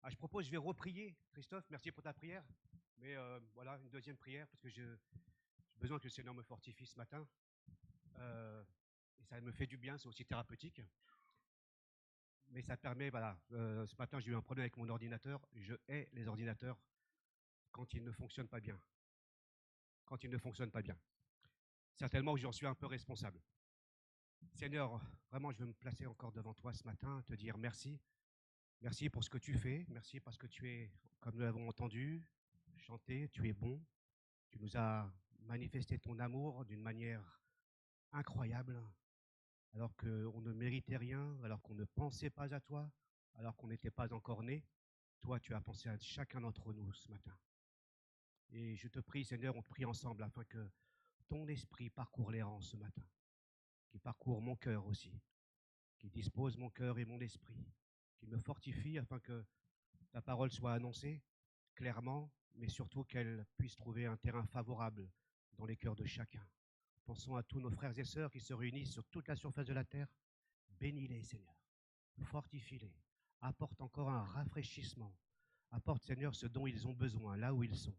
Je propose, je vais reprier. Christophe, merci pour ta prière. Mais voilà, une deuxième prière, parce que j'ai besoin que le Seigneur me fortifie ce matin. Et ça me fait du bien, c'est aussi thérapeutique. Mais ça permet, voilà, ce matin j'ai eu un problème avec mon ordinateur. Je hais les ordinateurs quand ils ne fonctionnent pas bien. Quand ils ne fonctionnent pas bien. Certainement que j'en suis un peu responsable. Seigneur, vraiment, je veux me placer encore devant toi ce matin, te dire merci. Merci pour ce que tu fais. Merci parce que tu es, comme nous l'avons entendu, chanté, tu es bon. Tu nous as manifesté ton amour d'une manière incroyable, alors qu'on ne méritait rien, alors qu'on ne pensait pas à toi, alors qu'on n'était pas encore né. Toi, tu as pensé à chacun d'entre nous ce matin. Et je te prie, Seigneur, on te prie ensemble afin que ton esprit parcourt les rangs ce matin, qui parcourt mon cœur aussi, qui dispose mon cœur et mon esprit, qui me fortifie afin que ta parole soit annoncée clairement, mais surtout qu'elle puisse trouver un terrain favorable dans les cœurs de chacun. Pensons à tous nos frères et sœurs qui se réunissent sur toute la surface de la terre. Bénis-les, Seigneur. Fortifie-les. Apporte encore un rafraîchissement. Apporte, Seigneur, ce dont ils ont besoin, là où ils sont.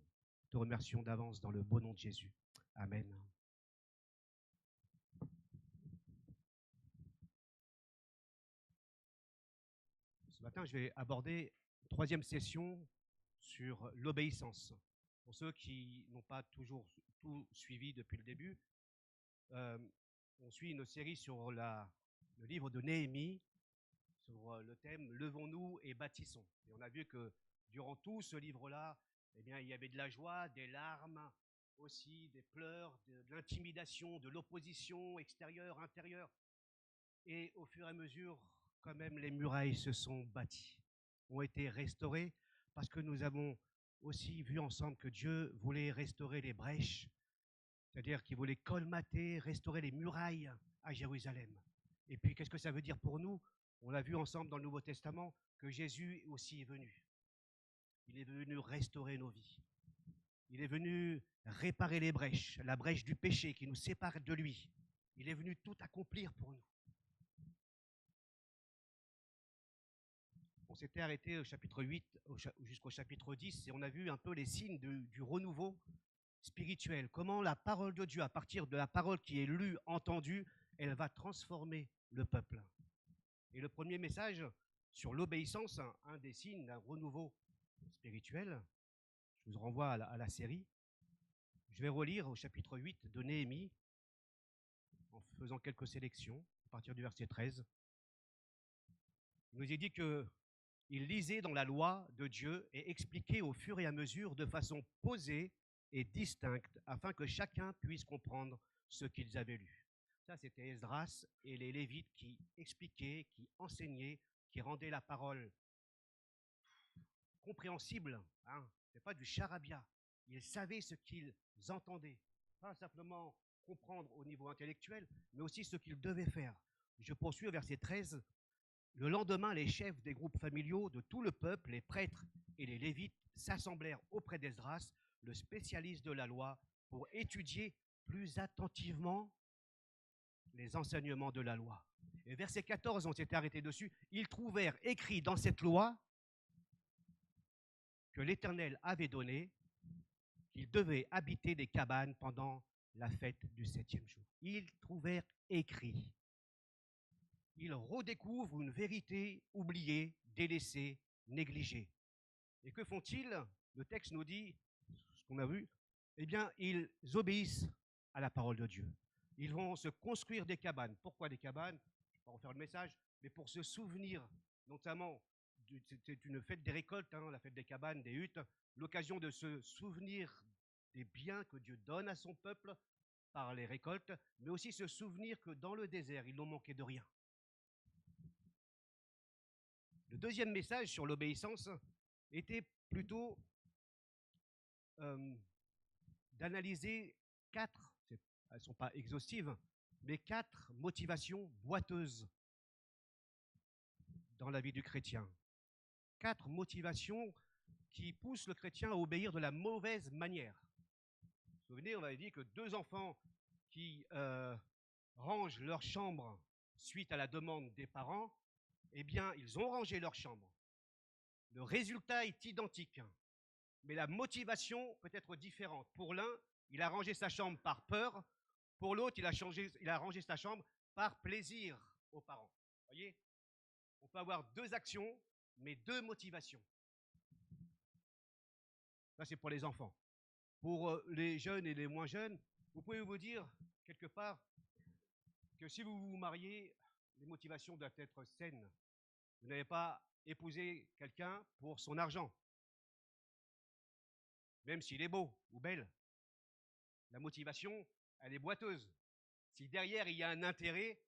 Te remercions d'avance dans le beau nom de Jésus. Amen. Ce matin, je vais aborder une troisième session sur l'obéissance. Pour ceux qui n'ont pas toujours tout suivi depuis le début, on suit une série sur le livre de Néhémie, sur le thème « Levons-nous et bâtissons ». Et on a vu que durant tout ce livre-là, eh bien, il y avait de la joie, des larmes, aussi des pleurs, de l'intimidation, de l'opposition extérieure, intérieure. Et au fur et à mesure, quand même, les murailles se sont bâties, ont été restaurées, parce que nous avons aussi vu ensemble que Dieu voulait restaurer les brèches, c'est-à-dire qu'il voulait colmater, restaurer les murailles à Jérusalem. Et puis, qu'est-ce que ça veut dire pour nous? On l'a vu ensemble dans le Nouveau Testament, que Jésus aussi est venu. Il est venu restaurer nos vies. Il est venu réparer les brèches, la brèche du péché qui nous sépare de lui. Il est venu tout accomplir pour nous. On s'était arrêté au chapitre 8 jusqu'au chapitre 10 et on a vu un peu les signes du renouveau spirituel. Comment la parole de Dieu, à partir de la parole qui est lue, entendue, elle va transformer le peuple. Et le premier message sur l'obéissance, un des signes d'un renouveau spirituel, je vous renvoie à la série. Je vais relire au chapitre 8 de Néhémie, en faisant quelques sélections, à partir du verset 13. Il nous est dit qu'il lisait dans la loi de Dieu et expliquait au fur et à mesure de façon posée et distincte, afin que chacun puisse comprendre ce qu'ils avaient lu. Ça, c'était Esdras et les Lévites qui expliquaient, qui enseignaient, qui rendaient la parole compréhensible. Hein. Ce n'est pas du charabia. Ils savaient ce qu'ils entendaient. Pas simplement comprendre au niveau intellectuel, mais aussi ce qu'ils devaient faire. Je poursuis au verset 13. Le lendemain, les chefs des groupes familiaux de tout le peuple, les prêtres et les lévites, s'assemblèrent auprès d'Esdras, le spécialiste de la loi, pour étudier plus attentivement les enseignements de la loi. Et verset 14, on s'était arrêté dessus. Ils trouvèrent écrit dans cette loi que l'Éternel avait donné, qu'ils devaient habiter des cabanes pendant la fête du 7e jour. Ils trouvèrent écrit. Ils redécouvrent une vérité oubliée, délaissée, négligée. Et que font-ils? Le texte nous dit, ce qu'on a vu, eh bien, ils obéissent à la parole de Dieu. Ils vont se construire des cabanes. Pourquoi des cabanes? Je ne vais pas refaire le message, mais pour se souvenir, notamment, c'est une fête des récoltes, hein, la fête des cabanes, des huttes, l'occasion de se souvenir des biens que Dieu donne à son peuple par les récoltes, mais aussi se souvenir que dans le désert, ils n'ont manqué de rien. Le deuxième message sur l'obéissance était plutôt d'analyser quatre, elles ne sont pas exhaustives, mais quatre motivations boiteuses dans la vie du chrétien. Quatre motivations qui poussent le chrétien à obéir de la mauvaise manière. Vous vous souvenez, on avait dit que deux enfants qui rangent leur chambre suite à la demande des parents, eh bien, ils ont rangé leur chambre. Le résultat est identique, mais la motivation peut être différente. Pour l'un, il a rangé sa chambre par peur. Pour l'autre, il a rangé sa chambre par plaisir aux parents. Vous voyez, on peut avoir deux actions, mais deux motivations. Ça, c'est pour les enfants. Pour les jeunes et les moins jeunes, vous pouvez vous dire, quelque part, que si vous vous mariez, les motivations doivent être saines. Vous n'avez pas épousé quelqu'un pour son argent, même s'il est beau ou belle. La motivation, elle est boiteuse. Si derrière, il y a un intérêt,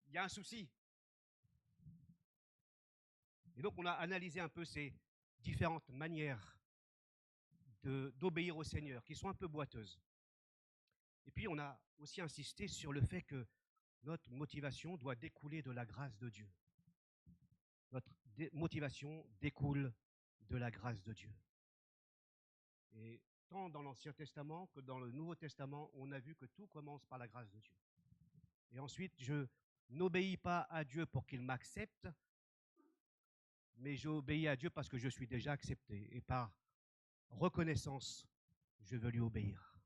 il y a un souci. Et donc, on a analysé un peu ces différentes manières d'obéir au Seigneur, qui sont un peu boiteuses. Et puis, on a aussi insisté sur le fait que notre motivation doit découler de la grâce de Dieu. Notre motivation découle de la grâce de Dieu. Et tant dans l'Ancien Testament que dans le Nouveau Testament, on a vu que tout commence par la grâce de Dieu. Et ensuite, je n'obéis pas à Dieu pour qu'il m'accepte, mais j'obéis à Dieu parce que je suis déjà accepté. Et par reconnaissance, je veux lui obéir.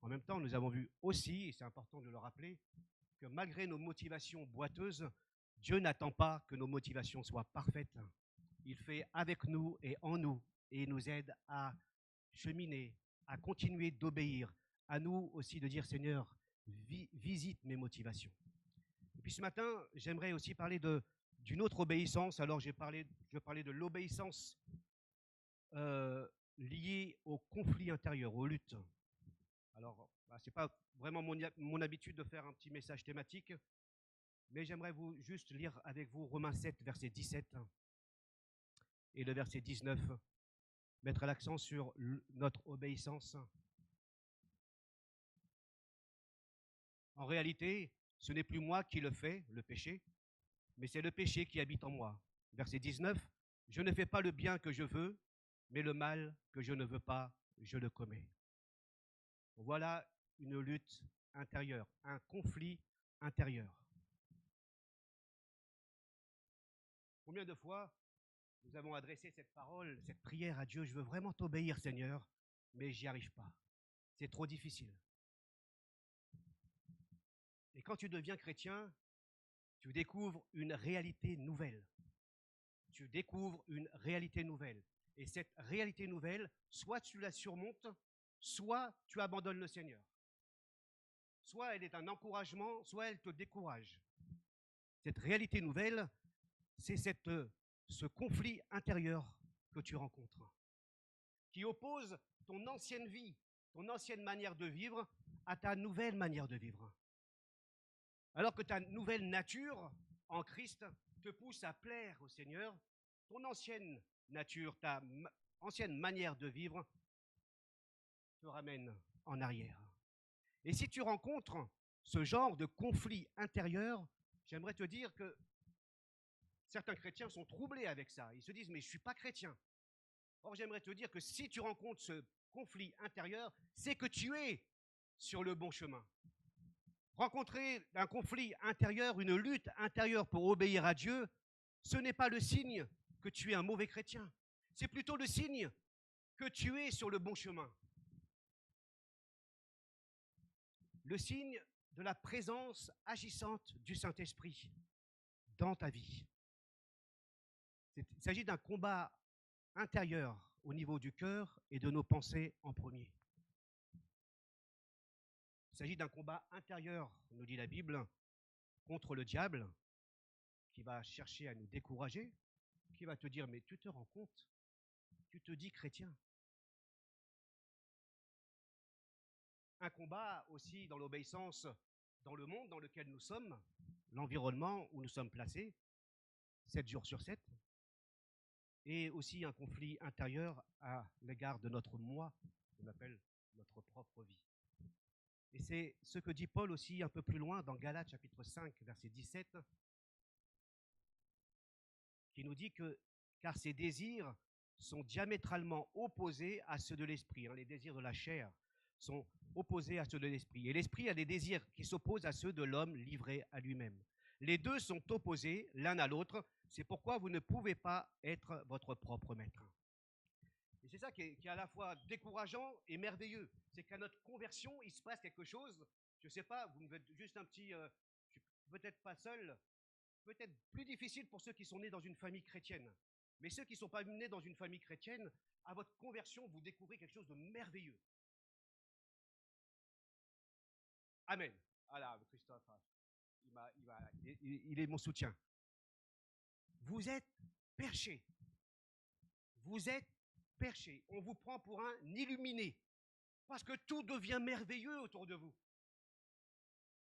En même temps, nous avons vu aussi, et c'est important de le rappeler, que malgré nos motivations boiteuses, Dieu n'attend pas que nos motivations soient parfaites. Il fait avec nous et en nous, et il nous aide à cheminer, à continuer d'obéir, à nous aussi de dire, Seigneur, visite mes motivations. Et puis ce matin, j'aimerais aussi parler d'une autre obéissance. Alors je parlais de l'obéissance liée au conflit intérieur, aux luttes. Alors, ce n'est pas vraiment mon habitude de faire un petit message thématique, mais j'aimerais juste lire avec vous Romains 7, verset 17 et le verset 19, mettre l'accent sur notre obéissance. En réalité, ce n'est plus moi qui le fais, le péché, mais c'est le péché qui habite en moi. Verset 19, je ne fais pas le bien que je veux, mais le mal que je ne veux pas, je le commets. Voilà une lutte intérieure, un conflit intérieur. Combien de fois nous avons adressé cette parole, cette prière à Dieu, je veux vraiment t'obéir, Seigneur, mais j'y arrive pas. C'est trop difficile. Et quand tu deviens chrétien, tu découvres une réalité nouvelle. Tu découvres une réalité nouvelle. Et cette réalité nouvelle, soit tu la surmontes, soit tu abandonnes le Seigneur. Soit elle est un encouragement, soit elle te décourage. Cette réalité nouvelle, c'est ce conflit intérieur que tu rencontres, qui oppose ton ancienne vie, ton ancienne manière de vivre à ta nouvelle manière de vivre. Alors que ta nouvelle nature en Christ te pousse à plaire au Seigneur, ton ancienne nature, ta ancienne manière de vivre te ramène en arrière. Et si tu rencontres ce genre de conflit intérieur, j'aimerais te dire que certains chrétiens sont troublés avec ça. Ils se disent, mais je ne suis pas chrétien. Or, j'aimerais te dire que si tu rencontres ce conflit intérieur, c'est que tu es sur le bon chemin. Rencontrer un conflit intérieur, une lutte intérieure pour obéir à Dieu, ce n'est pas le signe que tu es un mauvais chrétien. C'est plutôt le signe que tu es sur le bon chemin. Le signe de la présence agissante du Saint-Esprit dans ta vie. Il s'agit d'un combat intérieur au niveau du cœur et de nos pensées en premier. Il s'agit d'un combat intérieur, nous dit la Bible, contre le diable qui va chercher à nous décourager, qui va te dire, mais tu te rends compte, tu te dis chrétien. Un combat aussi dans l'obéissance dans le monde dans lequel nous sommes, l'environnement où nous sommes placés, 7 jours sur 7, et aussi un conflit intérieur à l'égard de notre moi, qu'on appelle notre propre vie. Et c'est ce que dit Paul aussi un peu plus loin dans Galates chapitre 5, verset 17, qui nous dit que, car ces désirs sont diamétralement opposés à ceux de l'esprit. Les désirs de la chair sont opposés à ceux de l'esprit. Et l'esprit a des désirs qui s'opposent à ceux de l'homme livré à lui-même. Les deux sont opposés l'un à l'autre. C'est pourquoi vous ne pouvez pas être votre propre maître. Et c'est ça qui est à la fois décourageant et merveilleux. C'est qu'à notre conversion, il se passe quelque chose. Je ne sais pas, vous me faites juste un petit... je suis peut-être pas seul, peut-être plus difficile pour ceux qui sont nés dans une famille chrétienne. Mais ceux qui ne sont pas nés dans une famille chrétienne, à votre conversion, vous découvrez quelque chose de merveilleux. Amen. Voilà, Christophe, il est mon soutien. Vous êtes perché. Vous êtes perché. On vous prend pour un illuminé. Parce que tout devient merveilleux autour de vous.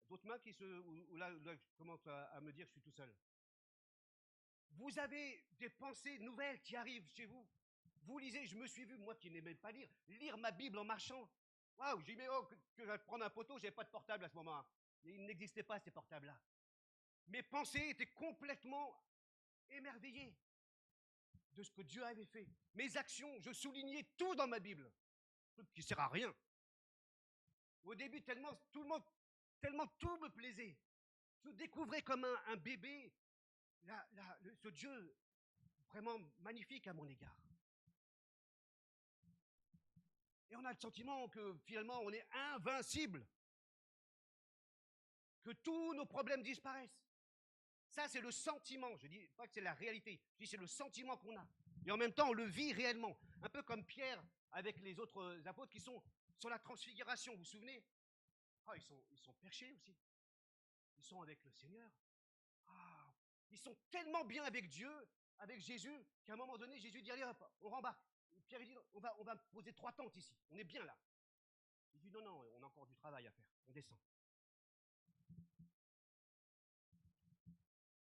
D'autres mains qui se... Ou là, je commence à me dire que je suis tout seul. Vous avez des pensées nouvelles qui arrivent chez vous. Vous lisez, je me suis vu, moi qui n'aimais pas lire ma Bible en marchant. Waouh, j'ai dit, mais oh, que je vais prendre un poteau, j'avais pas de portable à ce moment-là. Il n'existait pas ces portables-là. Mes pensées étaient complètement émerveillées de ce que Dieu avait fait. Mes actions, je soulignais tout dans ma Bible. Un truc qui ne sert à rien. Au début, tellement tout me plaisait. Je découvrais comme un bébé ce Dieu vraiment magnifique à mon égard. Et on a le sentiment que finalement on est invincible, que tous nos problèmes disparaissent. Ça, c'est le sentiment. Je ne dis pas que c'est la réalité. Je dis c'est le sentiment qu'on a. Et en même temps, on le vit réellement. Un peu comme Pierre avec les autres apôtres qui sont sur la transfiguration. Vous vous souvenez? Ils sont perchés aussi. Ils sont avec le Seigneur. Ils sont tellement bien avec Dieu, avec Jésus, qu'à un moment donné, Jésus dit, allez hop, on rembarque. Et Pierre dit, on va poser 3 tentes ici. On est bien là. Il dit, non, on a encore du travail à faire. On descend.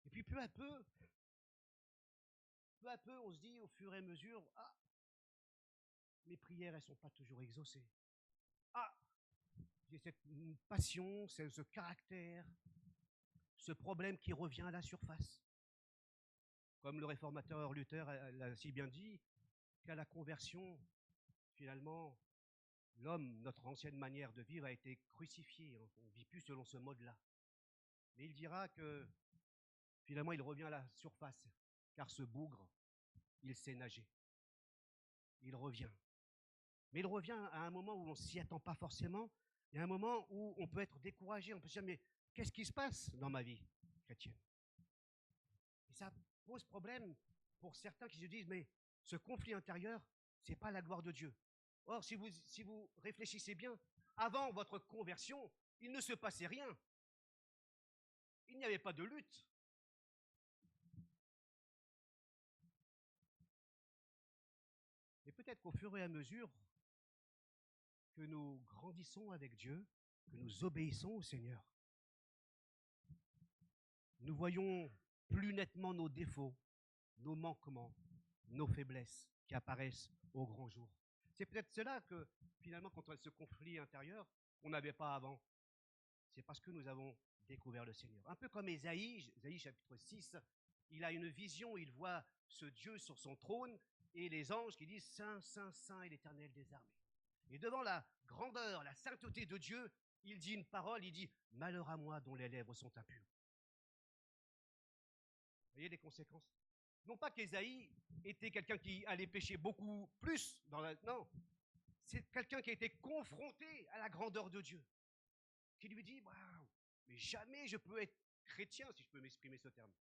Et puis peu à peu, on se dit au fur et à mesure, mes prières, elles ne sont pas toujours exaucées. J'ai cette passion, ce caractère, ce problème qui revient à la surface. Comme le réformateur Luther l'a si bien dit, qu'à la conversion, finalement, l'homme, notre ancienne manière de vivre, a été crucifiée. On ne vit plus selon ce mode-là. Mais il dira que finalement, il revient à la surface, car ce bougre, il sait nager. Il revient. Mais il revient à un moment où on ne s'y attend pas forcément. Il y a un moment où on peut être découragé, on peut se dire, mais qu'est-ce qui se passe dans ma vie chrétienne? Et ça pose problème pour certains qui se disent, mais ce conflit intérieur, ce n'est pas la gloire de Dieu. Or, si vous réfléchissez bien, avant votre conversion, il ne se passait rien. Il n'y avait pas de lutte. Et peut-être qu'au fur et à mesure que nous grandissons avec Dieu, que nous obéissons au Seigneur, nous voyons plus nettement nos défauts, nos manquements, nos faiblesses qui apparaissent au grand jour. C'est peut-être cela que, finalement, quand on a ce conflit intérieur qu'on n'avait pas avant, c'est parce que nous avons découvert le Seigneur. Un peu comme Ésaïe chapitre 6, il a une vision, il voit ce Dieu sur son trône et les anges qui disent « Saint, Saint, Saint est l'Éternel des armées ». Et devant la grandeur, la sainteté de Dieu, il dit une parole, il dit « Malheur à moi dont les lèvres sont impures ». Vous voyez les conséquences? Non pas qu'Ésaïe était quelqu'un qui allait pécher beaucoup plus, non, c'est quelqu'un qui a été confronté à la grandeur de Dieu, qui lui dit, waouh, mais jamais je peux être chrétien, si je peux m'exprimer ce terme.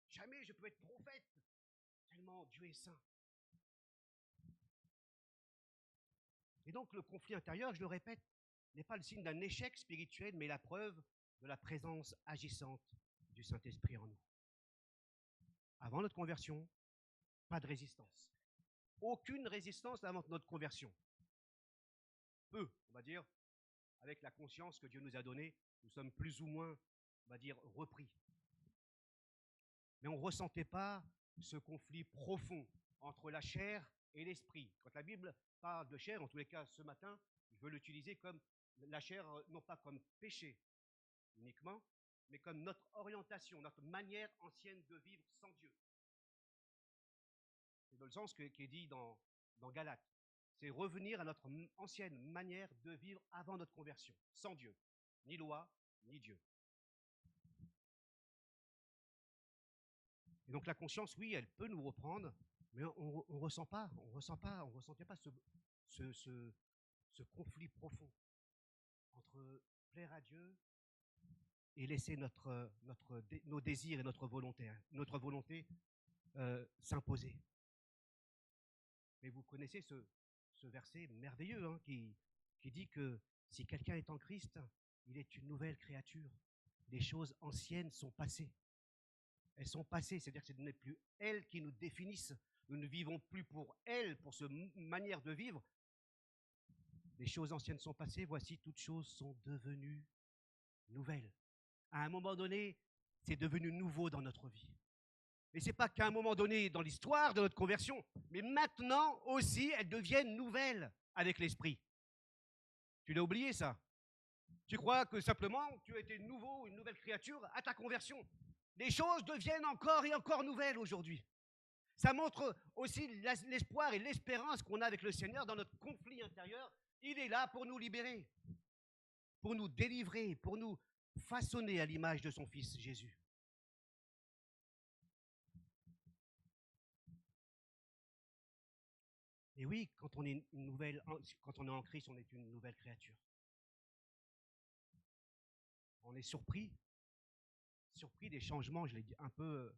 Jamais je peux être prophète, tellement Dieu est saint. Et donc le conflit intérieur, je le répète, n'est pas le signe d'un échec spirituel, mais la preuve de la présence agissante du Saint-Esprit en nous. Avant notre conversion, pas de résistance. Aucune résistance avant notre conversion. Peu, on va dire, avec la conscience que Dieu nous a donnée, nous sommes plus ou moins, on va dire, repris. Mais on ne ressentait pas ce conflit profond entre la chair et l'esprit. Quand la Bible parle de chair, en tous les cas ce matin, je veux l'utiliser comme la chair, non pas comme péché uniquement, mais comme notre orientation, notre manière ancienne de vivre sans Dieu. C'est dans le sens qui est dit dans Galates. C'est revenir à notre ancienne manière de vivre avant notre conversion, sans Dieu. Ni loi, ni Dieu. Et donc la conscience, oui, elle peut nous reprendre, mais on ne ressent pas, on ressentait pas ce, ce, ce conflit profond entre plaire à Dieu et laisser nos désirs et notre volonté s'imposer. Mais vous connaissez ce verset merveilleux hein, qui dit que si quelqu'un est en Christ, il est une nouvelle créature. Les choses anciennes sont passées. Elles sont passées, c'est-à-dire que ce n'est plus elles qui nous définissent. Nous ne vivons plus pour elles, pour cette manière de vivre. Les choses anciennes sont passées, voici toutes choses sont devenues nouvelles. À un moment donné, c'est devenu nouveau dans notre vie. Et ce n'est pas qu'à un moment donné dans l'histoire de notre conversion, mais maintenant aussi, elles deviennent nouvelles avec l'Esprit. Tu l'as oublié ça? Tu crois que simplement tu as été nouveau, une nouvelle créature à ta conversion? Les choses deviennent encore et encore nouvelles aujourd'hui. Ça montre aussi l'espoir et l'espérance qu'on a avec le Seigneur dans notre conflit intérieur. Il est là pour nous libérer, pour nous délivrer, pour nous façonner à l'image de son Fils Jésus. Et oui, quand on est en Christ, on est une nouvelle créature. On est surpris des changements, je l'ai un peu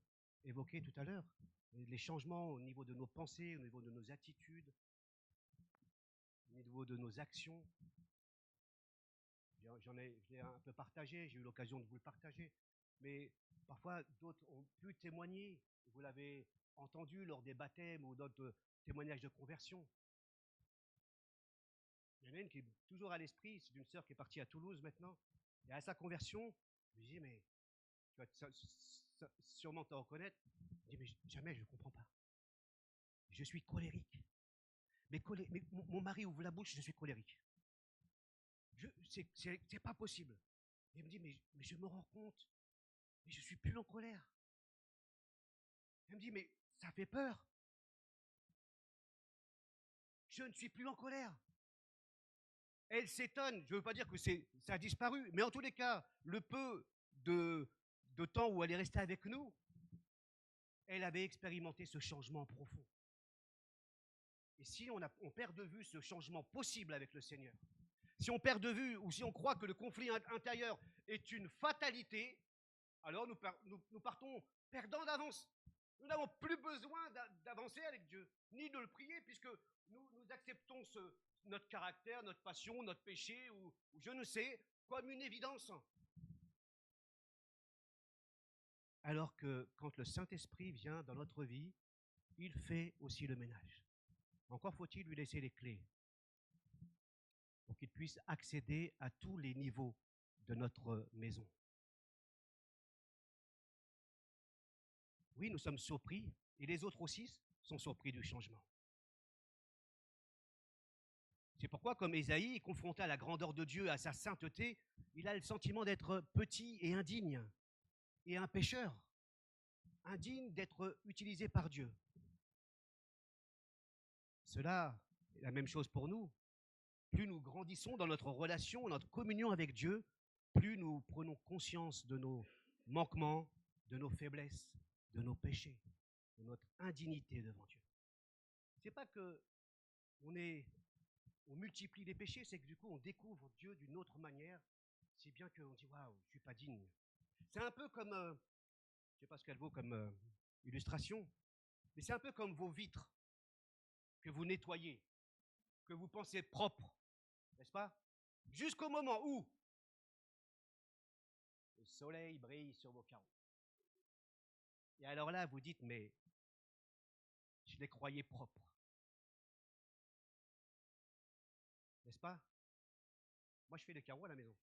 évoqué tout à l'heure, les changements au niveau de nos pensées, au niveau de nos attitudes, au niveau de nos actions. Je l'ai un peu partagé, j'ai eu l'occasion de vous le partager, mais parfois d'autres ont pu témoigner, vous l'avez entendu lors des baptêmes ou d'autres témoignages de conversion. Il y en a une qui est toujours à l'esprit, c'est une sœur qui est partie à Toulouse maintenant, et à sa conversion, je lui dis, mais tu vas sûrement te reconnaître, je dis, mais jamais je ne comprends pas. Je suis colérique. Mais mon mari ouvre la bouche, je suis colérique. C'est pas possible. Et il me dit, mais je me rends compte, mais je ne suis plus en colère. Elle me dit, mais ça fait peur. Je ne suis plus en colère. Elle s'étonne, je ne veux pas dire que ça a disparu, mais en tous les cas, le peu de temps où elle est restée avec nous, elle avait expérimenté ce changement profond. Et si on perd de vue ce changement possible avec le Seigneur, si on perd de vue ou si on croit que le conflit intérieur est une fatalité, alors nous partons perdants d'avance. Nous n'avons plus besoin d'avancer avec Dieu, ni de le prier, puisque nous acceptons notre caractère, notre passion, notre péché, ou je ne sais, comme une évidence. Alors que quand le Saint-Esprit vient dans notre vie, il fait aussi le ménage. Encore faut-il lui laisser les clés pour qu'il puisse accéder à tous les niveaux de notre maison. Oui, nous sommes surpris, et les autres aussi sont surpris du changement. C'est pourquoi, comme Ésaïe, confronté à la grandeur de Dieu, à sa sainteté, il a le sentiment d'être petit et indigne, et un pécheur, indigne d'être utilisé par Dieu. Cela est la même chose pour nous. Plus nous grandissons dans notre relation, notre communion avec Dieu, plus nous prenons conscience de nos manquements, de nos faiblesses, de nos péchés, de notre indignité devant Dieu. Ce n'est pas qu'on multiplie les péchés, c'est que du coup on découvre Dieu d'une autre manière, si bien qu'on dit waouh, je ne suis pas digne. C'est un peu comme, je ne sais pas ce qu'elle vaut comme illustration, mais c'est un peu comme vos vitres que vous nettoyez, que vous pensez propres, n'est-ce pas? Jusqu'au moment où le soleil brille sur vos carreaux. Et alors là, vous dites, mais je les croyais propres. N'est-ce pas? Moi, je fais les carreaux à la maison.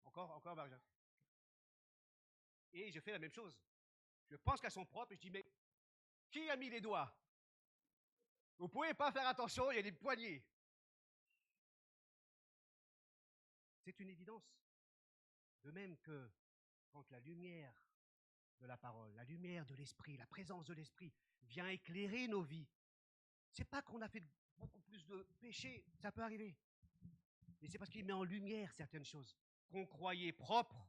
Encore, Marja. Et je fais la même chose. Je pense qu'elles sont propres et je dis, mais qui a mis les doigts? Vous ne pouvez pas faire attention, il y a des poignées. C'est une évidence. De même que quand la lumière de la parole, la lumière de l'esprit, la présence de l'esprit vient éclairer nos vies, c'est pas qu'on a fait beaucoup plus de péchés, ça peut arriver. Mais c'est parce qu'il met en lumière certaines choses qu'on croyait propres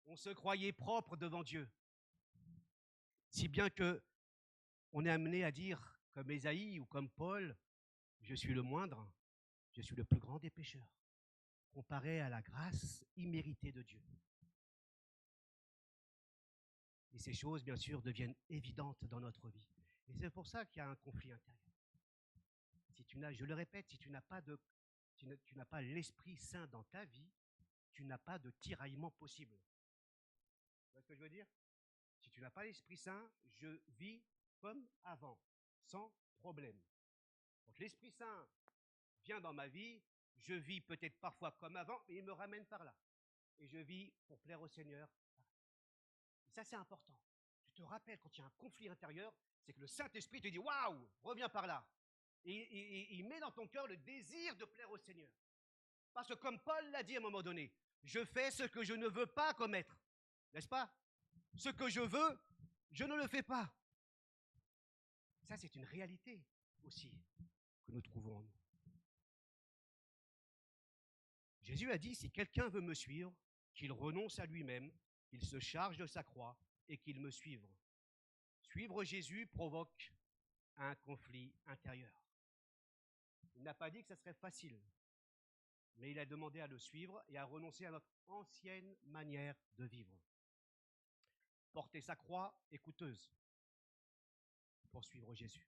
On se croyait propre devant Dieu. Si bien que on est amené à dire, comme Ésaïe ou comme Paul, je suis le moindre, je suis le plus grand des pécheurs, comparé à la grâce imméritée de Dieu. Et ces choses, bien sûr, deviennent évidentes dans notre vie. Et c'est pour ça qu'il y a un conflit intérieur. Si tu n'as, je le répète, si tu n'as pas tu n'as pas l'Esprit Saint dans ta vie, tu n'as pas de tiraillement possible. Tu vois ce que je veux dire? Si tu n'as pas l'Esprit Saint, je vis comme avant, sans problème. Donc l'Esprit Saint vient dans ma vie, je vis peut-être parfois comme avant, mais il me ramène par là. Et je vis pour plaire au Seigneur. Et ça, c'est important. Tu te rappelles, quand il y a un conflit intérieur, c'est que le Saint-Esprit te dit « Waouh, reviens par là ». Et il met dans ton cœur le désir de plaire au Seigneur. Parce que comme Paul l'a dit à un moment donné, je fais ce que je ne veux pas commettre. N'est-ce pas? Ce que je veux, je ne le fais pas. Ça, c'est une réalité aussi que nous trouvons en nous. Jésus a dit, si quelqu'un veut me suivre, qu'il renonce à lui-même, qu'il se charge de sa croix et qu'il me suive. Suivre Jésus provoque un conflit intérieur. Il n'a pas dit que ça serait facile, mais il a demandé à le suivre et à renoncer à notre ancienne manière de vivre. Porter sa croix est coûteuse pour suivre Jésus.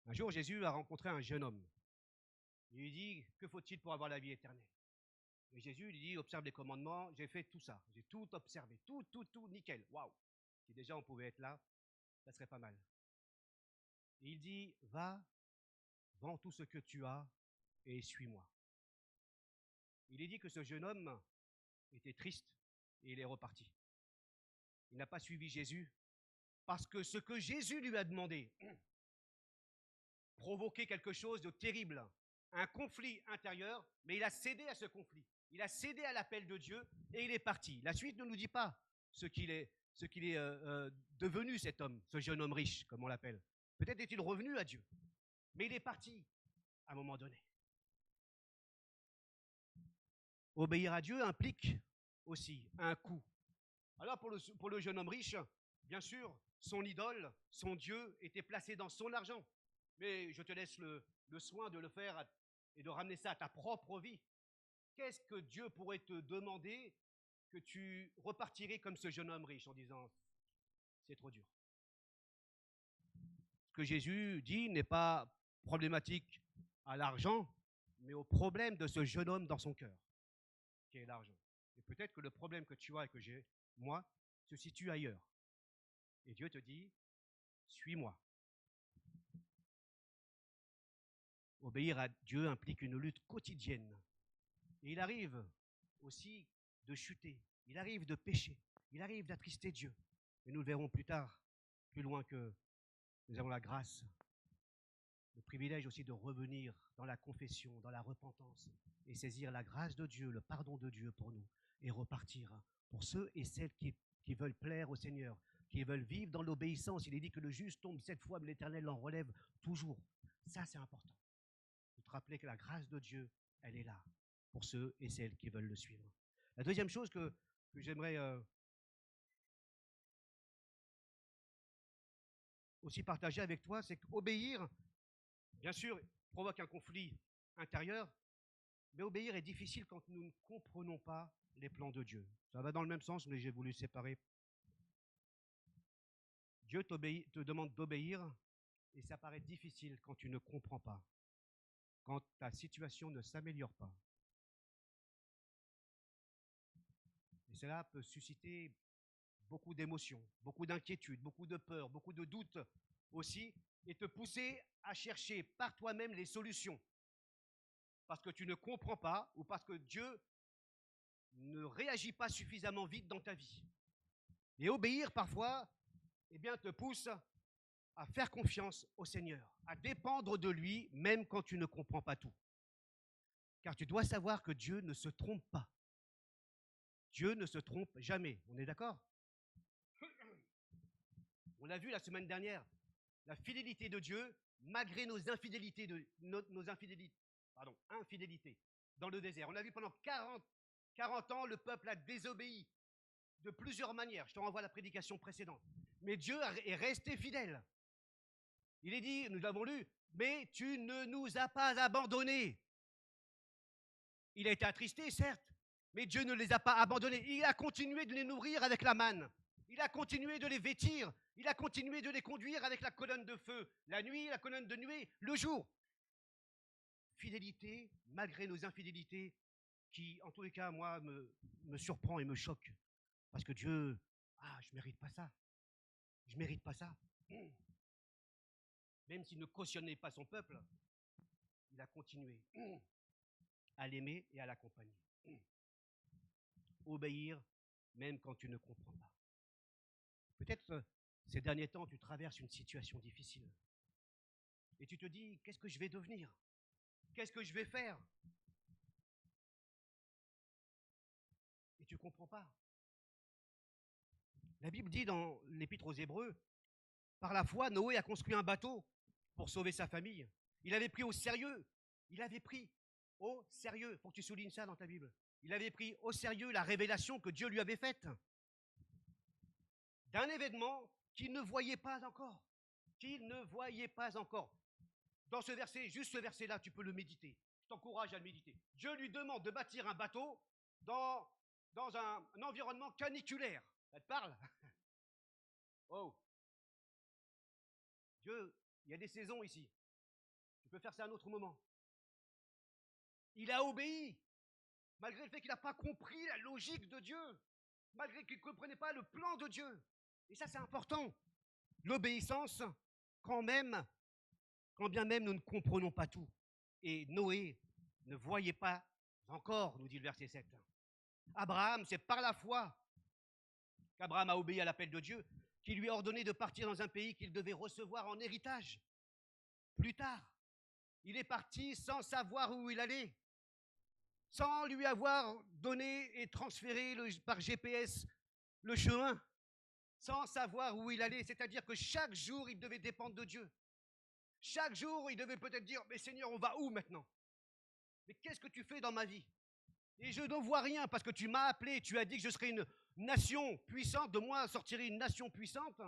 Un jour, Jésus a rencontré un jeune homme. Il lui dit, que faut-il pour avoir la vie éternelle? Et Jésus lui dit, observe les commandements, j'ai fait tout ça, j'ai tout observé, tout, nickel, waouh. Si déjà on pouvait être là, ça serait pas mal. Et il dit, va, vends tout ce que tu as et suis-moi. Il est dit que ce jeune homme était triste et il est reparti. Il n'a pas suivi Jésus parce que ce que Jésus lui a demandé provoquait quelque chose de terrible, un conflit intérieur, mais il a cédé à ce conflit. Il a cédé à l'appel de Dieu et il est parti. La suite ne nous dit pas ce qu'il est devenu, cet homme, ce jeune homme riche, comme on l'appelle. Peut-être est-il revenu à Dieu, mais il est parti à un moment donné. Obéir à Dieu implique aussi un coût. Alors pour le jeune homme riche, bien sûr, son idole, son Dieu était placé dans son argent. Mais je te laisse le soin de le faire et de ramener ça à ta propre vie. Qu'est-ce que Dieu pourrait te demander que tu repartirais comme ce jeune homme riche en disant « c'est trop dur ». Ce que Jésus dit n'est pas problématique à l'argent, mais au problème de ce jeune homme dans son cœur, qui est l'argent. Et peut-être que le problème que tu as et que j'ai, moi, se situe ailleurs. Et Dieu te dit, suis-moi. Obéir à Dieu implique une lutte quotidienne. Et il arrive aussi de chuter, il arrive de pécher, il arrive d'attrister Dieu. Et nous le verrons plus tard, plus loin, que nous avons la grâce, le privilège aussi de revenir dans la confession, dans la repentance, et saisir la grâce de Dieu, le pardon de Dieu pour nous, et repartir pour ceux et celles qui veulent plaire au Seigneur, qui veulent vivre dans l'obéissance. Il est dit que le juste tombe 7 fois, mais l'Éternel l'en relève toujours. Ça, c'est important. De te rappeler que la grâce de Dieu, elle est là pour ceux et celles qui veulent le suivre. La deuxième chose que j'aimerais aussi partager avec toi, c'est qu'obéir, bien sûr, provoque un conflit intérieur, mais obéir est difficile quand nous ne comprenons pas les plans de Dieu. Ça va dans le même sens, mais j'ai voulu séparer. Dieu te demande d'obéir, et ça paraît difficile quand tu ne comprends pas, quand ta situation ne s'améliore pas. Et cela peut susciter beaucoup d'émotions, beaucoup d'inquiétudes, beaucoup de peur, beaucoup de doutes aussi, et te pousser à chercher par toi-même les solutions. Parce que tu ne comprends pas ou parce que Dieu ne réagit pas suffisamment vite dans ta vie. Et obéir parfois, eh bien, te pousse à faire confiance au Seigneur, à dépendre de lui, même quand tu ne comprends pas tout. Car tu dois savoir que Dieu ne se trompe pas. Dieu ne se trompe jamais. On est d'accord? On l'a vu la semaine dernière, la fidélité de Dieu, malgré nos infidélités, infidélités dans le désert. On a vu pendant 40 ans, le peuple a désobéi. de plusieurs manières. Je te renvoie à la prédication précédente. Mais Dieu est resté fidèle. Il est dit, nous l'avons lu, mais tu ne nous as pas abandonnés. Il a été attristé, certes, mais Dieu ne les a pas abandonnés. Il a continué de les nourrir avec la manne. Il a continué de les vêtir. Il a continué de les conduire avec la colonne de feu. La nuit, la colonne de nuée, le jour. Fidélité, malgré nos infidélités, qui, en tous les cas, moi, me surprend et me choque. Parce que Dieu, je ne mérite pas ça. Je ne mérite pas ça. Même s'il ne cautionnait pas son peuple, il a continué à l'aimer et à l'accompagner. Obéir, même quand tu ne comprends pas. Peut-être ces derniers temps, tu traverses une situation difficile. Et tu te dis, qu'est-ce que je vais devenir? Qu'est-ce que je vais faire? Et tu ne comprends pas. La Bible dit dans l'Épître aux Hébreux, par la foi, Noé a construit un bateau pour sauver sa famille. Il avait pris au sérieux. Il avait pris au sérieux. Il faut que tu soulignes ça dans ta Bible. Il avait pris au sérieux la révélation que Dieu lui avait faite d'un événement qu'il ne voyait pas encore. Qu'il ne voyait pas encore. Dans ce verset, juste ce verset-là, tu peux le méditer. Je t'encourage à le méditer. Dieu lui demande de bâtir un bateau dans un environnement caniculaire. Ça te parle? Oh. Dieu, il y a des saisons ici. Tu peux faire ça à un autre moment. Il a obéi, malgré le fait qu'il n'a pas compris la logique de Dieu, malgré qu'il ne comprenait pas le plan de Dieu. Et ça, c'est important. L'obéissance, quand bien même nous ne comprenons pas tout. Et Noé ne voyait pas encore, nous dit le verset 7. Abraham, c'est par la foi qu'Abraham a obéi à l'appel de Dieu, qui lui a ordonné de partir dans un pays qu'il devait recevoir en héritage. Plus tard, il est parti sans savoir où il allait, sans lui avoir donné et transféré par GPS le chemin, sans savoir où il allait. C'est-à-dire que chaque jour, il devait dépendre de Dieu. Chaque jour, il devait peut-être dire, mais Seigneur, on va où maintenant? Mais qu'est-ce que tu fais dans ma vie? Et je ne vois rien parce que tu m'as appelé, tu as dit que je serais une nation puissante, de moi sortirait une nation puissante.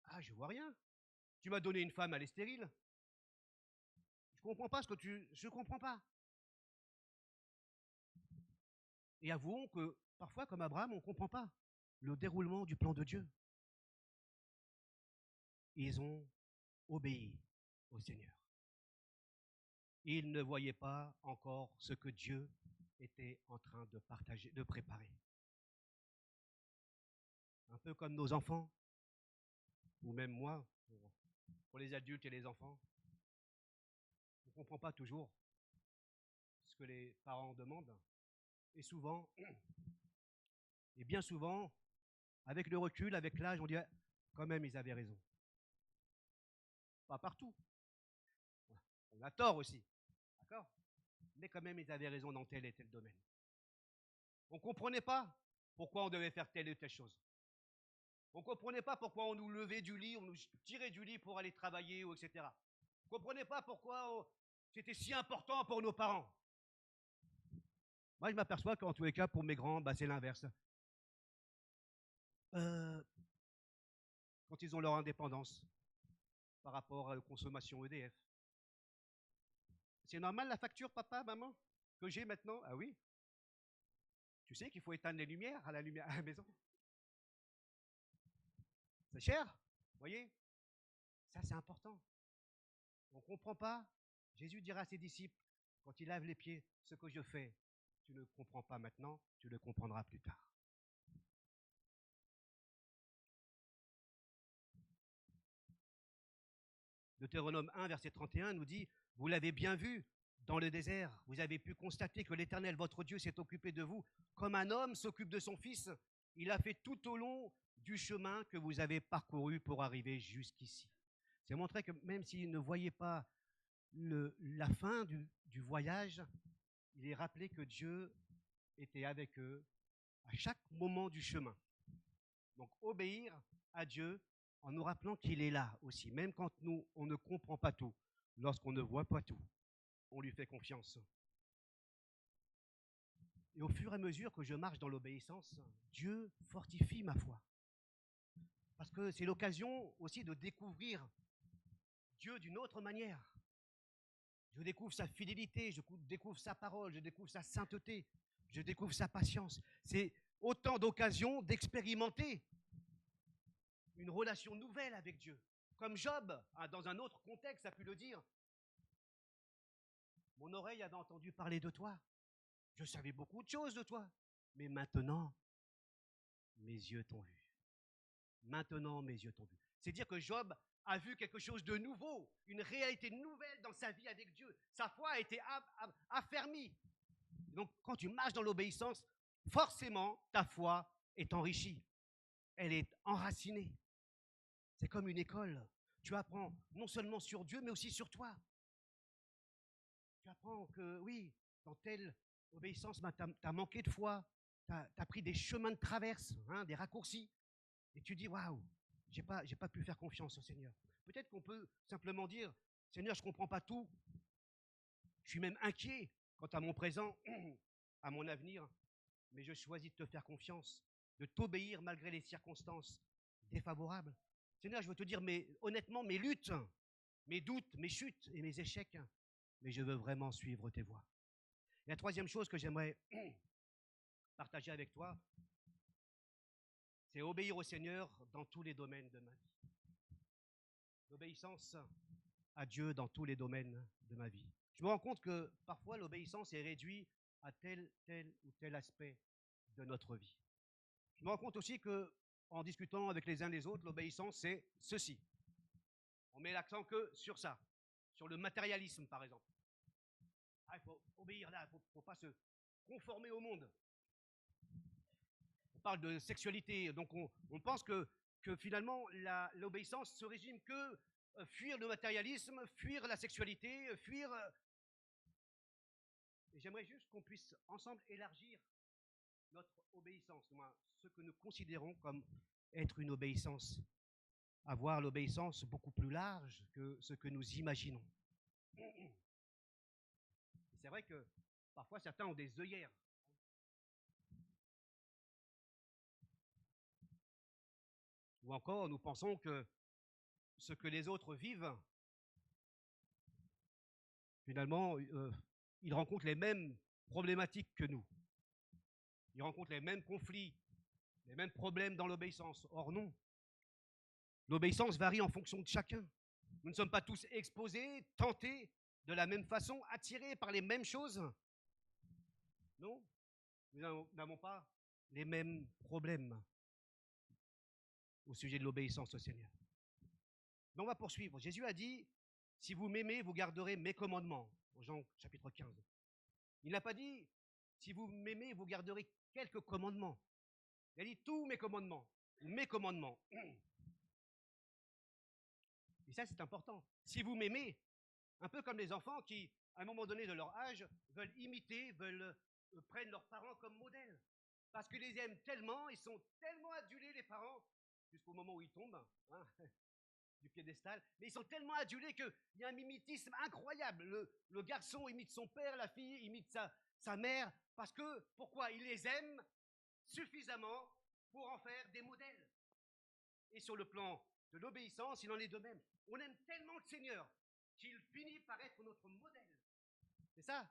Ah, je vois rien. Tu m'as donné une femme, elle est stérile. Je comprends pas je comprends pas. Et avouons que parfois, comme Abraham, on ne comprend pas le déroulement du plan de Dieu. Ils ont obéi au Seigneur. Ils ne voyaient pas encore ce que Dieu était en train de partager, de préparer. Un peu comme nos enfants, ou même moi, pour les adultes et les enfants. On ne comprend pas toujours ce que les parents demandent. Et souvent, et bien souvent, avec le recul, avec l'âge, on dit quand même ils avaient raison. Pas partout. On a tort aussi. D'accord? Mais quand même ils avaient raison dans tel et tel domaine. On ne comprenait pas pourquoi on devait faire telle et telle chose. On ne comprenait pas pourquoi on nous levait du lit, on nous tirait du lit pour aller travailler, etc. On ne comprenait pas pourquoi c'était si important pour nos parents. Moi, je m'aperçois qu'en tous les cas, pour mes grands, c'est l'inverse. Quand ils ont leur indépendance par rapport à la consommation EDF. C'est normal la facture, papa, maman, que j'ai maintenant? Ah oui. Tu sais qu'il faut éteindre les lumières à la maison. C'est cher, vous voyez? Ça, c'est important. On ne comprend pas. Jésus dira à ses disciples, quand il lave les pieds, ce que je fais, tu ne comprends pas maintenant, tu le comprendras plus tard. Deutéronome 1, verset 31 nous dit, vous l'avez bien vu dans le désert, vous avez pu constater que l'Éternel, votre Dieu, s'est occupé de vous comme un homme s'occupe de son fils. Il a fait tout au long du chemin que vous avez parcouru pour arriver jusqu'ici. C'est montrer que même s'ils ne voyaient pas la fin du voyage, il est rappelé que Dieu était avec eux à chaque moment du chemin. Donc obéir à Dieu en nous rappelant qu'il est là aussi, même quand on ne comprend pas tout, lorsqu'on ne voit pas tout, on lui fait confiance. Et au fur et à mesure que je marche dans l'obéissance, Dieu fortifie ma foi. Parce que c'est l'occasion aussi de découvrir Dieu d'une autre manière. Je découvre sa fidélité, je découvre sa parole, je découvre sa sainteté, je découvre sa patience. C'est autant d'occasions d'expérimenter une relation nouvelle avec Dieu. Comme Job, dans un autre contexte, a pu le dire. Mon oreille avait entendu parler de toi. Je savais beaucoup de choses de toi. Mais maintenant, mes yeux t'ont vu. Maintenant, mes yeux t'ont vu. C'est dire que Job a vu quelque chose de nouveau, une réalité nouvelle dans sa vie avec Dieu. Sa foi a été affermie. Donc, quand tu marches dans l'obéissance, forcément, ta foi est enrichie. Elle est enracinée. C'est comme une école. Tu apprends non seulement sur Dieu, mais aussi sur toi. Tu apprends que, oui, dans telle obéissance, tu as manqué de foi, tu as pris des chemins de traverse, des raccourcis, et tu dis, waouh, j'ai pas pu faire confiance au Seigneur. Peut-être qu'on peut simplement dire, Seigneur, je ne comprends pas tout, je suis même inquiet quant à mon présent, à mon avenir, mais je choisis de te faire confiance, de t'obéir malgré les circonstances défavorables. Seigneur, je veux te dire, mais honnêtement, mes luttes, mes doutes, mes chutes et mes échecs, mais je veux vraiment suivre tes voies. Et la troisième chose que j'aimerais partager avec toi, c'est obéir au Seigneur dans tous les domaines de ma vie. L'obéissance à Dieu dans tous les domaines de ma vie. Je me rends compte que parfois l'obéissance est réduite à tel ou tel aspect de notre vie. Je me rends compte aussi que, en discutant avec les uns les autres, l'obéissance c'est ceci. On met l'accent que sur ça, sur le matérialisme par exemple. Il faut obéir là, il ne faut pas se conformer au monde. On parle de sexualité, donc on pense que finalement l'obéissance se résume que fuir le matérialisme, fuir la sexualité, fuir... Et j'aimerais juste qu'on puisse ensemble élargir notre obéissance, ce que nous considérons comme être une obéissance, avoir l'obéissance beaucoup plus large que ce que nous imaginons. C'est vrai que parfois certains ont des œillères. Ou encore, nous pensons que ce que les autres vivent, finalement, ils rencontrent les mêmes problématiques que nous. Ils rencontrent les mêmes conflits, les mêmes problèmes dans l'obéissance. Or non. L'obéissance varie en fonction de chacun. Nous ne sommes pas tous exposés, tentés de la même façon, attirés par les mêmes choses. Non, nous n'avons pas les mêmes problèmes au sujet de l'obéissance au Seigneur. Mais on va poursuivre. Jésus a dit, si vous m'aimez, vous garderez mes commandements. Jean chapitre 15. Il n'a pas dit, si vous m'aimez, vous garderez quelques commandements. Il a dit tous mes commandements. Mes commandements. Et ça, c'est important. Si vous m'aimez, un peu comme les enfants qui, à un moment donné de leur âge, veulent imiter, prennent leurs parents comme modèle. Parce qu'ils les aiment tellement, ils sont tellement adulés, les parents, jusqu'au moment où ils tombent du piédestal, mais ils sont tellement adulés qu'il y a un mimétisme incroyable. Le garçon imite son père, la fille imite sa mère, parce que, pourquoi? Ils les aiment suffisamment pour en faire des modèles. Et sur le plan de l'obéissance, il en est de même. On aime tellement le Seigneur qu'il finit par être notre modèle. C'est ça.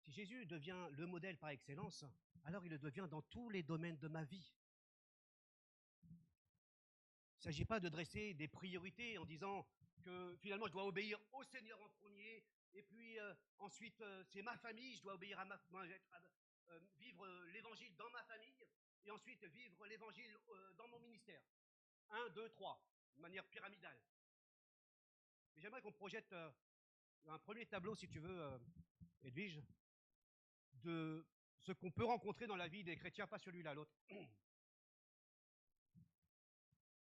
Si Jésus devient le modèle par excellence, alors il le devient dans tous les domaines de ma vie. Il ne s'agit pas de dresser des priorités en disant que finalement je dois obéir au Seigneur en premier, et puis ensuite c'est ma famille, je dois obéir à vivre l'évangile dans ma famille, et ensuite vivre l'évangile dans mon ministère. 1, 2, 3, de manière pyramidale. Et j'aimerais qu'on projette un premier tableau, si tu veux, Edwige, de ce qu'on peut rencontrer dans la vie des chrétiens, pas celui-là, l'autre.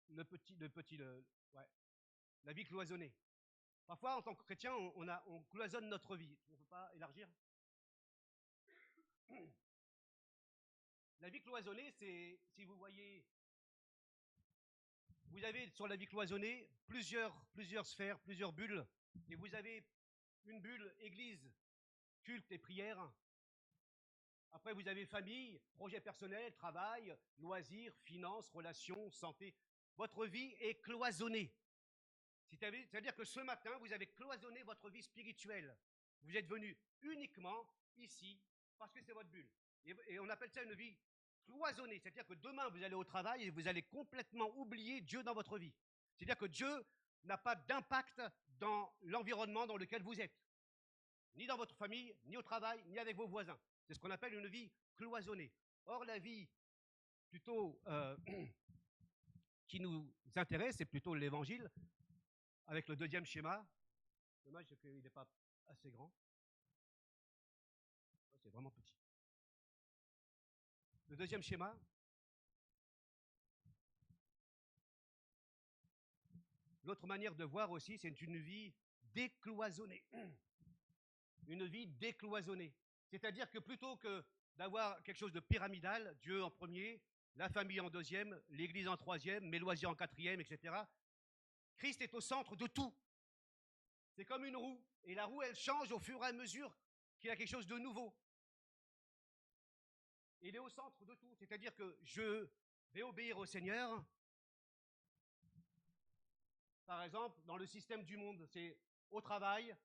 Ouais. La vie cloisonnée. Parfois, en tant que chrétien, on cloisonne notre vie. On ne peut pas élargir? La vie cloisonnée, c'est, si vous voyez vous avez sur la vie cloisonnée plusieurs sphères, plusieurs bulles. Et vous avez une bulle église, culte et prière. Après, vous avez famille, projet personnel, travail, loisirs, finances, relations, santé. Votre vie est cloisonnée. C'est-à-dire que ce matin, vous avez cloisonné votre vie spirituelle. Vous êtes venu uniquement ici parce que c'est votre bulle. Et on appelle ça une vie cloisonnée. C'est-à-dire que demain, vous allez au travail et vous allez complètement oublier Dieu dans votre vie. C'est-à-dire que Dieu n'a pas d'impact dans l'environnement dans lequel vous êtes. Ni dans votre famille, ni au travail, ni avec vos voisins. C'est ce qu'on appelle une vie cloisonnée. Or, la vie plutôt qui nous intéresse, c'est plutôt l'évangile, avec le deuxième schéma. Dommage qu'il n'est pas assez grand. C'est vraiment petit. Le deuxième schéma. L'autre manière de voir aussi, c'est une vie décloisonnée. Une vie décloisonnée. C'est-à-dire que plutôt que d'avoir quelque chose de pyramidal, Dieu en premier, la famille en deuxième, l'église en troisième, mes loisirs en quatrième, etc., Christ est au centre de tout. C'est comme une roue. Et la roue, elle change au fur et à mesure qu'il y a quelque chose de nouveau. Il est au centre de tout. C'est-à-dire que je vais obéir au Seigneur. Par exemple, dans le système du monde, c'est au travail.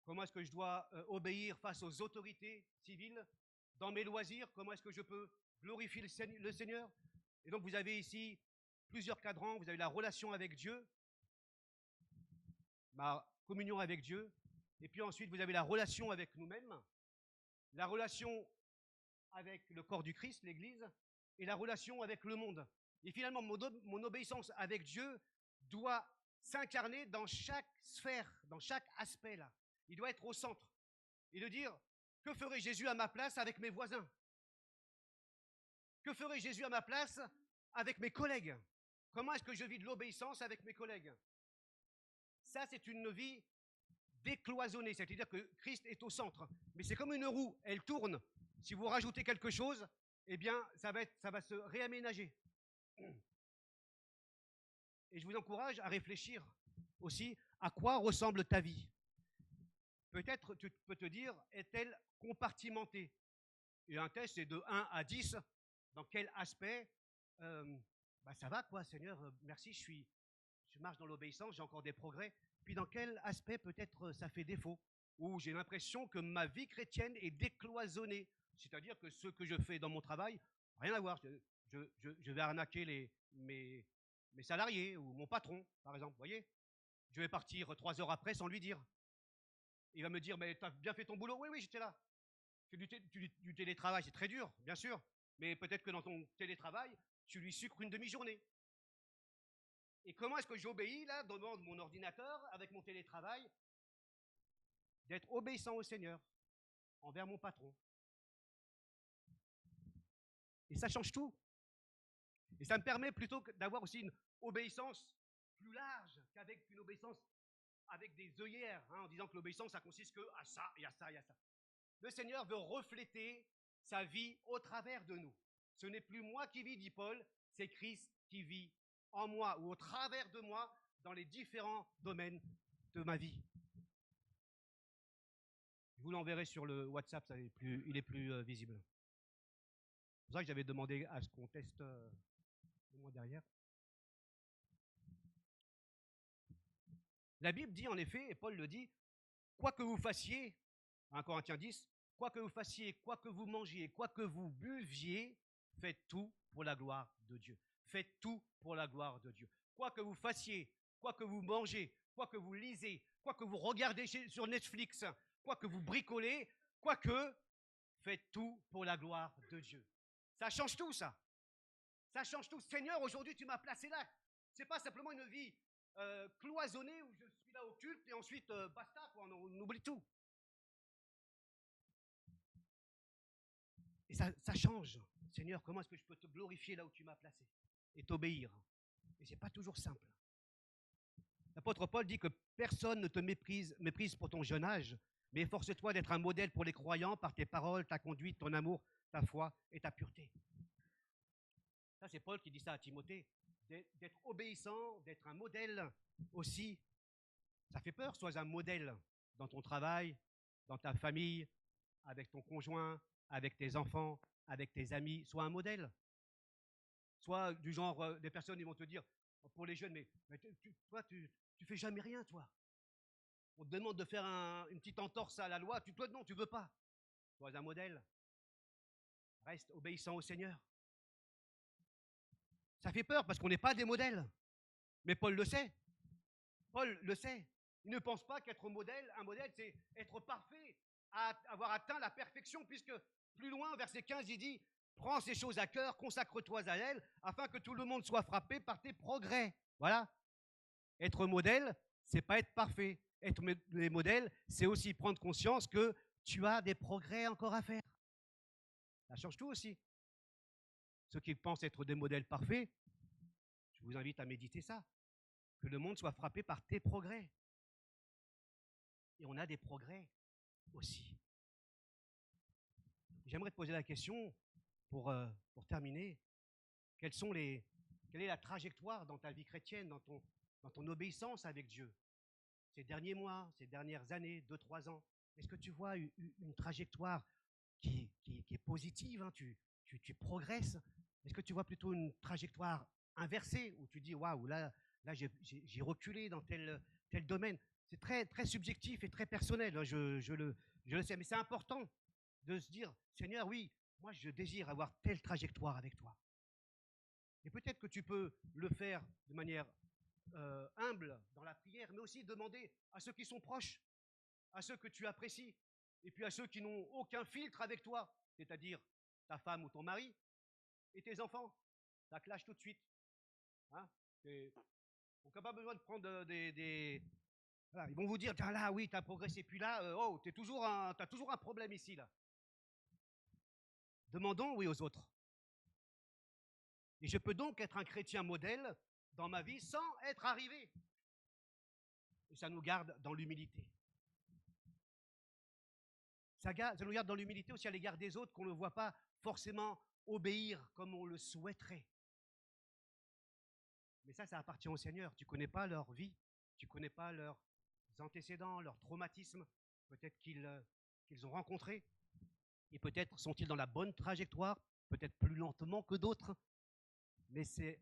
Comment est-ce que je dois obéir face aux autorités civiles? Dans mes loisirs, comment est-ce que je peux glorifier le Seigneur? Et donc, vous avez ici plusieurs cadrans. Vous avez la relation avec Dieu, ma communion avec Dieu. Et puis ensuite, vous avez la relation avec nous-mêmes, la relation avec le corps du Christ, l'Église, et la relation avec le monde. Et finalement, mon obéissance avec Dieu doit s'incarner dans chaque sphère, dans chaque aspect là. Il doit être au centre. Et de dire, que ferait Jésus à ma place avec mes voisins? Que ferait Jésus à ma place avec mes collègues? Comment est-ce que je vis de l'obéissance avec mes collègues? Ça, c'est une vie décloisonnée, c'est-à-dire que Christ est au centre. Mais c'est comme une roue, elle tourne. Si vous rajoutez quelque chose, eh bien, ça va se réaménager. Et je vous encourage à réfléchir aussi à quoi ressemble ta vie. Peut-être tu peux te dire, est-elle compartimentée? Et un test, c'est de 1 à 10. Dans quel aspect ça va quoi, Seigneur, merci, je marche dans l'obéissance, j'ai encore des progrès. Puis dans quel aspect peut-être ça fait défaut? Ou j'ai l'impression que ma vie chrétienne est décloisonnée. C'est-à-dire que ce que je fais dans mon travail, rien à voir. Je vais arnaquer mes salariés ou mon patron, par exemple. Vous voyez, je vais partir 3 heures après sans lui dire. Il va me dire, mais tu as bien fait ton boulot? Oui, j'étais là. Du télétravail, c'est très dur, bien sûr. Mais peut-être que dans ton télétravail, tu lui sucres une demi-journée. Et comment est-ce que j'obéis là, devant mon ordinateur, avec mon télétravail? D'être obéissant au Seigneur, envers mon patron. Et ça change tout. Et ça me permet plutôt d'avoir aussi une obéissance plus large qu'avec une obéissance avec des œillères, en disant que l'obéissance, ça consiste que à ça, et à ça, et à ça. Le Seigneur veut refléter sa vie au travers de nous. Ce n'est plus moi qui vis, dit Paul, c'est Christ qui vit en moi ou au travers de moi dans les différents domaines de ma vie. Je vous l'enverrai sur le WhatsApp, il est plus visible. C'est pour ça que j'avais demandé à ce qu'on teste le mois derrière. La Bible dit en effet, et Paul le dit, quoi que vous fassiez, 1 Corinthiens 10, quoi que vous fassiez, quoi que vous mangiez, quoi que vous buviez, faites tout pour la gloire de Dieu. Faites tout pour la gloire de Dieu. Quoi que vous fassiez, quoi que vous mangez, quoi que vous lisez, quoi que vous regardez sur Netflix, quoi que vous bricolez, quoi que, faites tout pour la gloire de Dieu. Ça change tout, ça. Ça change tout. Seigneur, aujourd'hui, tu m'as placé là. Ce n'est pas simplement une vie cloisonnée où je suis là au culte et ensuite, basta, quoi, on oublie tout. Et ça change. Seigneur, comment est-ce que je peux te glorifier là où tu m'as placé et t'obéir? Et ce n'est pas toujours simple. L'apôtre Paul dit que personne ne te méprise pour ton jeune âge, mais efforce-toi d'être un modèle pour les croyants par tes paroles, ta conduite, ton amour, ta foi et ta pureté. Ça, c'est Paul qui dit ça à Timothée. d'être obéissant, d'être un modèle aussi. Ça fait peur, sois un modèle dans ton travail, dans ta famille, avec ton conjoint, avec tes enfants, avec tes amis. Sois un modèle. Soit du genre, des personnes ils vont te dire, pour les jeunes, mais toi, tu fais jamais rien, toi. On te demande de faire une petite entorse à la loi, toi, non, tu veux pas. Sois un modèle. Reste obéissant au Seigneur. Ça fait peur parce qu'on n'est pas des modèles. Mais Paul le sait. Paul le sait. Il ne pense pas qu'être un modèle, c'est être parfait, avoir atteint la perfection, puisque plus loin, verset 15, il dit, prends ces choses à cœur, consacre-toi à elles, afin que tout le monde soit frappé par tes progrès. Voilà. Être modèle, c'est pas être parfait. Être modèle, c'est aussi prendre conscience que tu as des progrès encore à faire. Ça change tout aussi. Ceux qui pensent être des modèles parfaits, je vous invite à méditer ça. Que le monde soit frappé par tes progrès. Et on a des progrès aussi. J'aimerais te poser la question, pour terminer, quelle est la trajectoire dans ta vie chrétienne, dans ton obéissance avec Dieu, ces derniers mois, ces dernières années, 2-3 ans? Est-ce que tu vois une trajectoire qui est positive, hein, tu progresses? Est-ce que tu vois plutôt une trajectoire inversée où tu dis waouh, là j'ai reculé dans tel domaine? C'est très, très subjectif et très personnel, hein, je le sais, mais c'est important de se dire Seigneur, oui, moi je désire avoir telle trajectoire avec toi. Et peut-être que tu peux le faire de manière humble dans la prière, mais aussi demander à ceux qui sont proches, à ceux que tu apprécies, et puis à ceux qui n'ont aucun filtre avec toi, c'est-à-dire ta femme ou ton mari et tes enfants. Ça clash tout de suite. Hein. On n'a pas besoin de prendre voilà, ils vont vous dire, tiens là, oui, tu as progressé, puis là, oh, tu as toujours un problème ici, là. Demandons, oui, aux autres. Et je peux donc être un chrétien modèle dans ma vie sans être arrivé. Et ça nous garde dans l'humilité. Ça nous garde dans l'humilité aussi à l'égard des autres, qu'on ne voit pas forcément obéir comme on le souhaiterait. Mais ça appartient au Seigneur. Tu ne connais pas leur vie, tu ne connais pas leurs antécédents, leurs traumatismes, peut-être qu'ils ont rencontrés, et peut-être sont-ils dans la bonne trajectoire, peut-être plus lentement que d'autres, mais c'est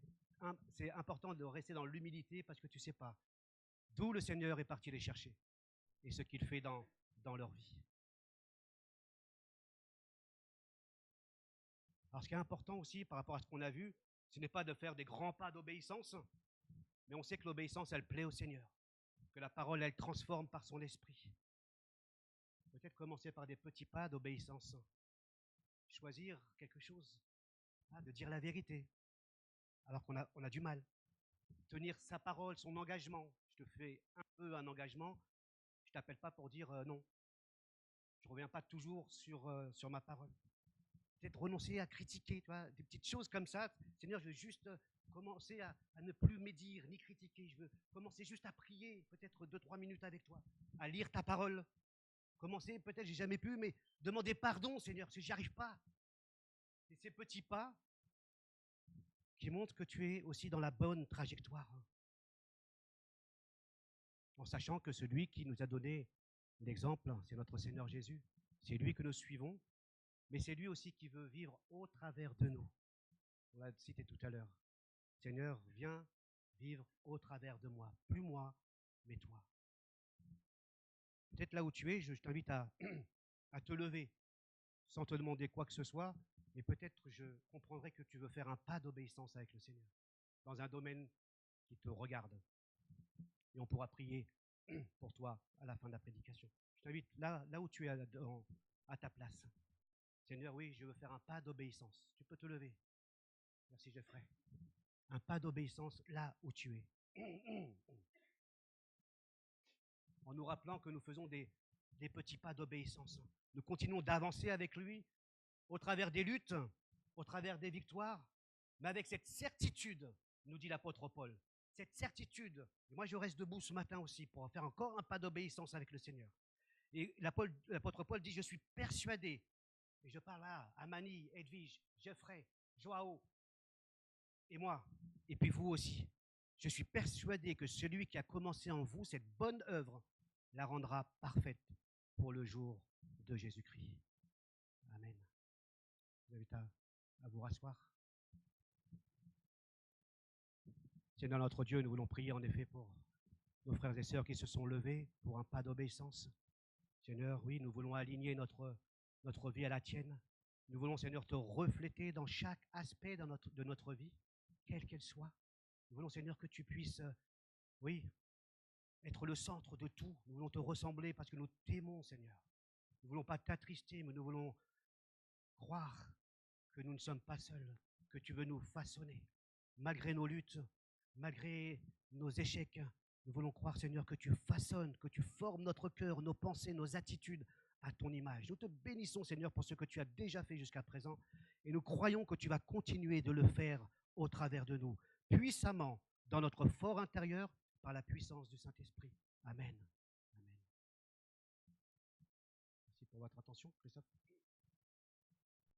important de rester dans l'humilité parce que tu ne sais pas d'où le Seigneur est parti les chercher et ce qu'il fait dans leur vie. Alors, ce qui est important aussi par rapport à ce qu'on a vu, ce n'est pas de faire des grands pas d'obéissance, mais on sait que l'obéissance, elle plaît au Seigneur, que la parole, elle transforme par son esprit. Peut-être commencer par des petits pas d'obéissance, choisir quelque chose, hein, de dire la vérité, alors qu'on a du mal. Tenir sa parole, son engagement. Je te fais un peu un engagement, je ne t'appelle pas pour dire non. Je ne reviens pas toujours sur ma parole. Peut-être renoncer à critiquer, tu vois, des petites choses comme ça. Seigneur, je veux juste commencer à ne plus médire ni critiquer. Je veux commencer juste à prier, peut-être 2-3 minutes avec toi, à lire ta parole. Commencer, peut-être j'ai jamais pu, mais demander pardon, Seigneur, si j'y arrive pas. Et ces petits pas qui montrent que tu es aussi dans la bonne trajectoire. En sachant que celui qui nous a donné l'exemple, c'est notre Seigneur Jésus. C'est lui que nous suivons, mais c'est lui aussi qui veut vivre au travers de nous. On l'a cité tout à l'heure. Seigneur, viens vivre au travers de moi. Plus moi, mais toi. Peut-être là où tu es, je t'invite à te lever, sans te demander quoi que ce soit, mais peut-être je comprendrai que tu veux faire un pas d'obéissance avec le Seigneur, dans un domaine qui te regarde. Et on pourra prier pour toi à la fin de la prédication. Je t'invite là où tu es à ta place. Seigneur, oui, je veux faire un pas d'obéissance. Tu peux te lever. Merci, Geoffrey. Un pas d'obéissance là où tu es. En nous rappelant que nous faisons des petits pas d'obéissance. Nous continuons d'avancer avec lui au travers des luttes, au travers des victoires, mais avec cette certitude, nous dit l'apôtre Paul, cette certitude. Et moi, je reste debout ce matin aussi pour faire encore un pas d'obéissance avec le Seigneur. Et l'apôtre Paul dit, je suis persuadé, et je parle à Mani, Edwige, Geoffrey, Joao, et moi, et puis vous aussi. Je suis persuadé que celui qui a commencé en vous cette bonne œuvre la rendra parfaite pour le jour de Jésus-Christ. Amen. Vous invite à vous rasseoir. Seigneur notre Dieu, nous voulons prier en effet pour nos frères et sœurs qui se sont levés pour un pas d'obéissance. Seigneur, oui, nous voulons aligner notre vie à la tienne. Nous voulons, Seigneur, te refléter dans chaque aspect de notre vie, quelle qu'elle soit. Nous voulons, Seigneur, que tu puisses, oui, être le centre de tout. Nous voulons te ressembler parce que nous t'aimons, Seigneur. Nous ne voulons pas t'attrister, mais nous voulons croire que nous ne sommes pas seuls, que tu veux nous façonner. Malgré nos luttes, malgré nos échecs, nous voulons croire, Seigneur, que tu façonnes, que tu formes notre cœur, nos pensées, nos attitudes à ton image. Nous te bénissons, Seigneur, pour ce que tu as déjà fait jusqu'à présent et nous croyons que tu vas continuer de le faire au travers de nous, puissamment dans notre fort intérieur, par la puissance du Saint-Esprit. Amen. Amen. Merci pour votre attention, Christophe.